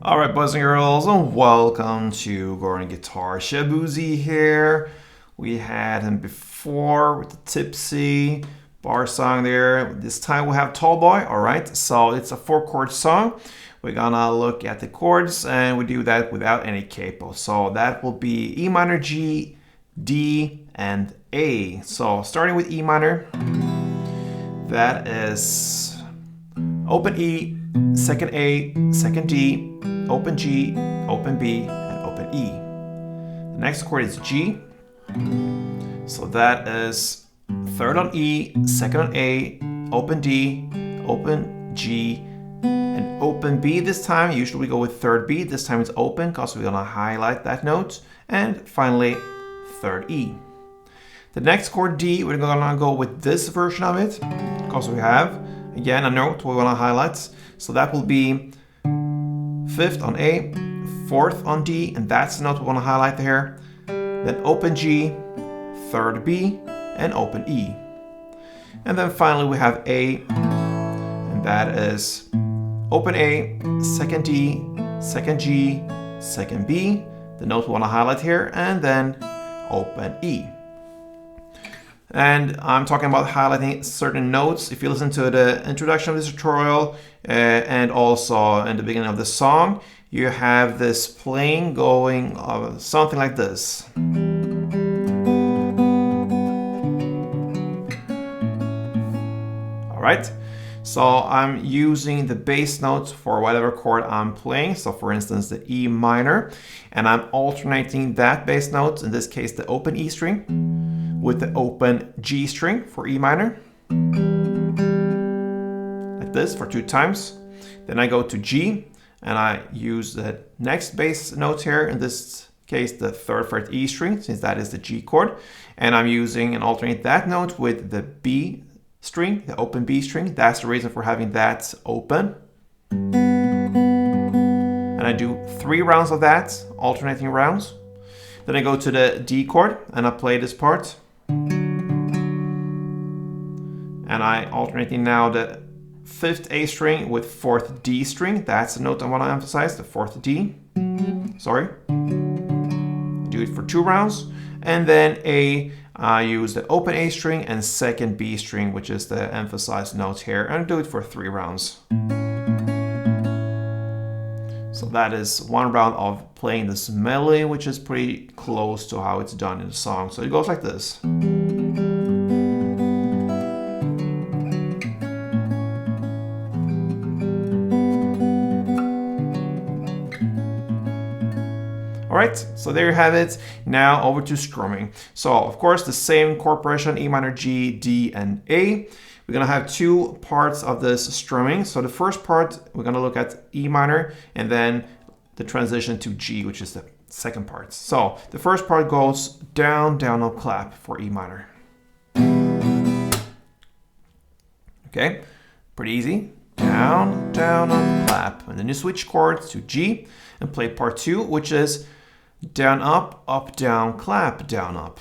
Alright, boys and girls, and welcome to Gordon Guitar. Shaboozey here. We had him before with the Tipsy bar song there. This time we have Tall Boy. Alright, so it's a 4-chord song. We're gonna look at the chords and we do that without any capo. So that will be E minor, G, D, and A. So starting with E minor, that is open E, second A, second D, open G, open B, and open E. The next chord is G. So that is third on E, second on A, open D, open G, and open B this time. Usually we go with third B. This time it's open because we're gonna highlight that note. And finally, third E. The next chord D, we're gonna go with this version of it because we have, again, a note we wanna highlight. So that will be fifth on A, fourth on D, and that's the note we want to highlight here. Then open G, third B, and open E. And then finally we have A, and that is open A, second D, second G, second B, the note we want to highlight here, and then open E. And I'm talking about highlighting certain notes. If you listen to the introduction of this tutorial and also in the beginning of the song, you have this playing going something like this. All right. So I'm using the bass notes for whatever chord I'm playing. So for instance, the E minor, and I'm alternating that bass note, in this case, the open E string, with the open G string for E minor, like this for 2 times. Then I go to G and I use the next bass note here, in this case the 3rd fret E string, since that is the G chord, and I'm using and alternate that note with the B string, the open B string. That's the reason for having that open. And I do 3 rounds of that, alternating rounds. Then I go to the D chord and I play this part. And I alternating now the 5th A string with 4th D string. That's the note I want to emphasize, the 4th D. Sorry. Do it for 2 rounds. And then A, I use the open A string and 2nd B string, which is the emphasized note here, and do it for 3 rounds. So that is 1 round of playing this melody, which is pretty close to how it's done in the song. So it goes like this. Alright, so there you have it. Now over to strumming. So of course the same chord progression, E minor, G, D, and A. We're gonna have 2 parts of this strumming. So the first part, we're gonna look at E minor, and then the transition to G, which is the second part. So the first part goes down, down, up, clap for E minor. Okay, pretty easy. Down, down, up, clap. And then you switch chords to G and play part 2, which is down, up, down, clap, down, up.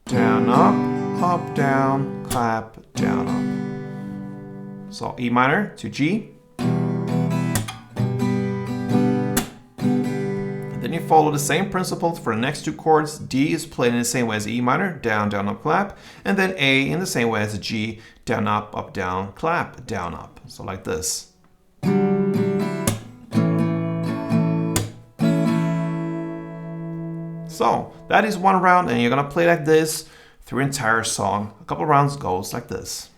Down, up, down, clap, down, up. So E minor to G. And then you follow the same principles for the next 2 chords. D is played in the same way as E minor, down, down, up, clap. And then A in the same way as G, down, up, down, clap, down, up. So like this. So that is 1 round, and you're gonna play like this through the entire song. A couple rounds goes like this.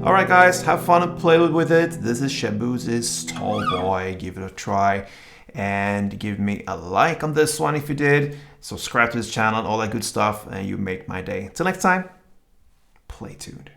Alright guys, have fun and play with it. This is Shaboozey's Tall Boy. Give it a try and give me a like on this one if you did. Subscribe to this channel, all that good stuff, and you make my day. Till next time, play tuned.